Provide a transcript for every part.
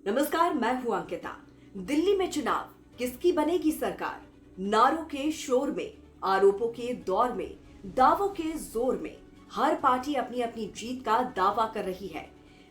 नमस्कार, मैं हूं अंकिता। दिल्ली में चुनाव, किसकी बनेगी सरकार? नारों के शोर में, आरोपों के दौर में, दावों के जोर में हर पार्टी अपनी अपनी जीत का दावा कर रही है।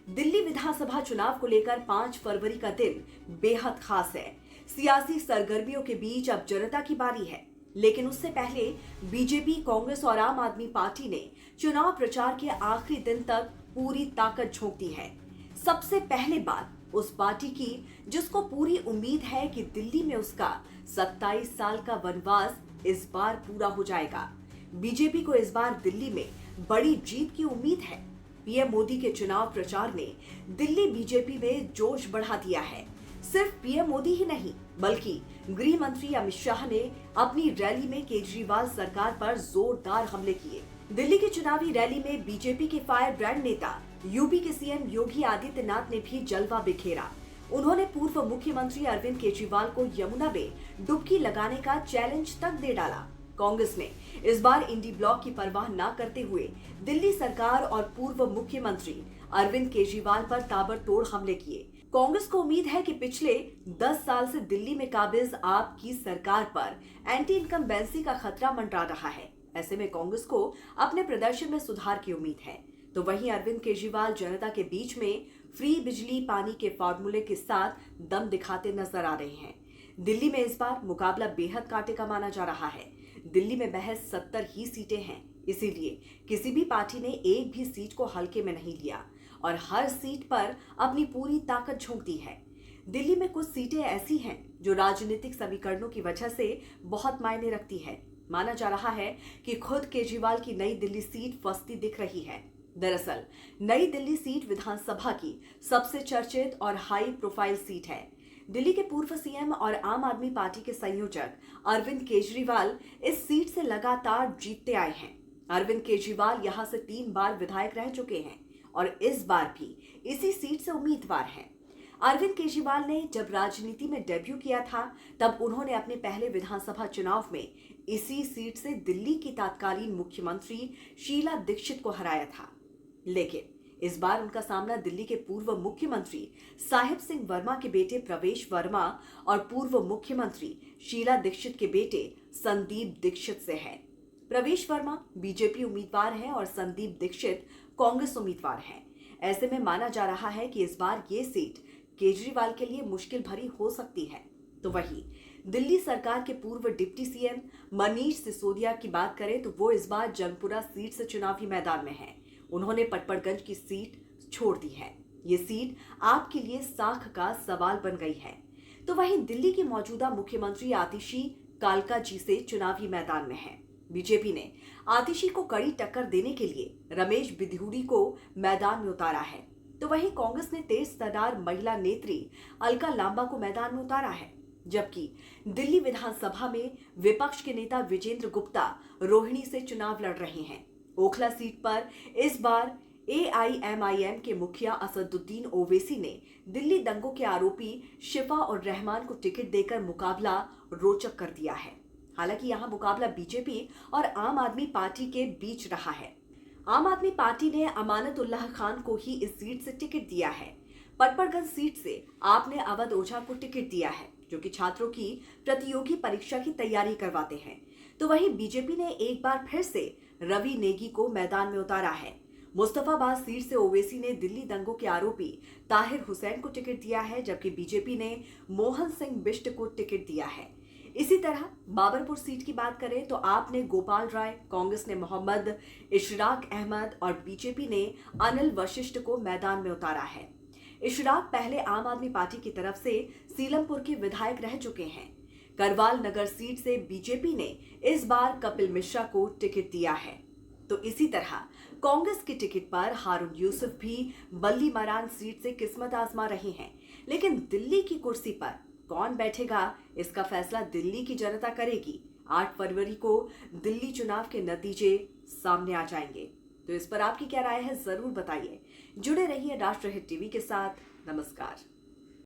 दिल्ली विधानसभा चुनाव को लेकर 5 फरवरी का दिन बेहद खास है। सियासी सरगर्मियों के बीच अब जनता की बारी है, लेकिन उससे पहले बीजेपी, कांग्रेस और आम आदमी पार्टी ने चुनाव प्रचार के आखिरी दिन तक पूरी ताकत झोंक दी है। सबसे पहले बात उस पार्टी की जिसको पूरी उम्मीद है कि दिल्ली में उसका 27 साल का वनवास इस बार पूरा हो जाएगा। बीजेपी को इस बार दिल्ली में बड़ी जीत की उम्मीद है। पीएम मोदी के चुनाव प्रचार ने दिल्ली बीजेपी में जोश बढ़ा दिया है। सिर्फ पीएम मोदी ही नहीं, बल्कि गृह मंत्री अमित शाह ने अपनी रैली में केजरीवाल सरकार पर जोरदार हमले किए। दिल्ली की चुनावी रैली में बीजेपी के फायर ब्रांड नेता यूपी के सीएम योगी आदित्यनाथ ने भी जलवा बिखेरा। उन्होंने पूर्व मुख्यमंत्री अरविंद केजरीवाल को यमुना में डुबकी लगाने का चैलेंज तक दे डाला। कांग्रेस ने इस बार इंडी ब्लॉक की परवाह न करते हुए दिल्ली सरकार और पूर्व मुख्यमंत्री अरविंद केजरीवाल पर ताबड़तोड़ हमले किए। कांग्रेस को उम्मीद है कि पिछले 10 साल से दिल्ली में काबिज आप की सरकार पर एंटी इनकम्बेंसी का खतरा मंडरा रहा है। ऐसे में कांग्रेस को अपने प्रदर्शन में सुधार की उम्मीद है। तो वहीं अरविंद केजरीवाल जनता के बीच में फ्री बिजली पानी के फॉर्मूले के साथ दम दिखाते नजर आ रहे हैं। दिल्ली में इस बार मुकाबला बेहद कांटे का माना जा रहा है। दिल्ली में महज 70 ही सीटें हैं, इसीलिए किसी भी पार्टी ने एक भी सीट को हल्के में नहीं लिया और हर सीट पर अपनी पूरी ताकत झोंक दी है। दिल्ली में कुछ सीटें ऐसी हैं जो राजनीतिक समीकरणों की वजह से बहुत मायने रखती है। माना जा रहा है कि खुद केजरीवाल की नई दिल्ली सीट फंसती दिख रही है। दरअसल नई दिल्ली सीट विधानसभा की सबसे चर्चित और हाई प्रोफाइल सीट है। दिल्ली के पूर्व सीएम और आम आदमी पार्टी के संयोजक अरविंद केजरीवाल इस सीट से लगातार जीतते आए हैं। अरविंद केजरीवाल यहां से 3 बार विधायक रह चुके हैं और इस बार भी इसी सीट से उम्मीदवार हैं। अरविंद केजरीवाल ने जब राजनीति में डेब्यू किया था, तब उन्होंने अपने पहले विधानसभा चुनाव में इसी सीट से दिल्ली की तत्कालीन मुख्यमंत्री शीला दीक्षित को हराया था। लेकिन इस बार उनका सामना दिल्ली के पूर्व मुख्यमंत्री साहिब सिंह वर्मा के बेटे प्रवेश वर्मा और पूर्व मुख्यमंत्री शीला दीक्षित के बेटे संदीप दीक्षित से है। प्रवेश वर्मा बीजेपी उम्मीदवार हैं और संदीप दीक्षित कांग्रेस उम्मीदवार हैं। ऐसे में माना जा रहा है कि इस बार ये सीट केजरीवाल के लिए मुश्किल भरी हो सकती है। तो वहीं दिल्ली सरकार के पूर्व डिप्टी सीएम मनीष सिसोदिया की बात करें तो वो इस बार जंगपुरा सीट से चुनावी मैदान में हैं। उन्होंने पटपड़गंज की सीट छोड़ दी है। ये सीट आपके लिए साख का सवाल बन गई है। तो वहीं दिल्ली की मौजूदा मुख्यमंत्री आतिशी कालका जी से चुनावी मैदान में है। बीजेपी ने आतिशी को कड़ी टक्कर देने के लिए रमेश बिधूड़ी को मैदान में उतारा है। तो वहीं कांग्रेस ने तेज तर्रार महिला नेत्री अलका लांबा को मैदान में उतारा है, जबकि दिल्ली विधानसभा में विपक्ष के नेता विजेंद्र गुप्ता रोहिणी से चुनाव लड़ रहे हैं। ओखला सीट पर इस बार एआईएमआईएम के मुखिया असदुद्दीन ओवैसी ने दिल्ली दंगों के आरोपी शिफा और रहमान को टिकट देकर मुकाबला रोचक कर दिया है। हालांकि यहां मुकाबला बीजेपी और आम आदमी पार्टी के बीच रहा है। आम आदमी पार्टी ने अमानतुल्लाह खान को ही इस सीट से टिकट दिया है। पटपड़गंज सीट से आपने अवध ओझा को टिकट दिया है, जो कि छात्रों की प्रतियोगी परीक्षा की तैयारी करवाते हैं। तो वहीं बीजेपी ने एक बार फिर से रवि नेगी को मैदान में उतारा है। मुस्तफाबाद सीट से ओवैसी ने दिल्ली दंगों के आरोपी ताहिर हुसैन को टिकट दिया है, जबकि बीजेपी ने मोहन सिंह बिष्ट को टिकट दिया है। इसी तरह बाबरपुर सीट की बात करें तो आपने गोपाल राय, कांग्रेस ने मोहम्मद इशराक अहमद और बीजेपी ने अनिल वशिष्ठ को मैदान में उतारा है। इशराक पहले आम आदमी पार्टी की तरफ से सीलमपुर के विधायक रह चुके हैं। करवाल नगर सीट से बीजेपी ने इस बार कपिल मिश्रा को टिकट दिया है। तो इसी तरह कांग्रेस की टिकट पर हारून यूसुफ भी बल्ली मरान सीट से किस्मत आजमा रहे हैं। लेकिन दिल्ली की कुर्सी पर कौन बैठेगा, इसका फैसला दिल्ली की जनता करेगी। 8 फरवरी को दिल्ली चुनाव के नतीजे सामने आ जाएंगे। तो इस पर आपकी क्या राय है, जरूर बताइए। जुड़े रहिए राष्ट्रहित टीवी के साथ। नमस्कार।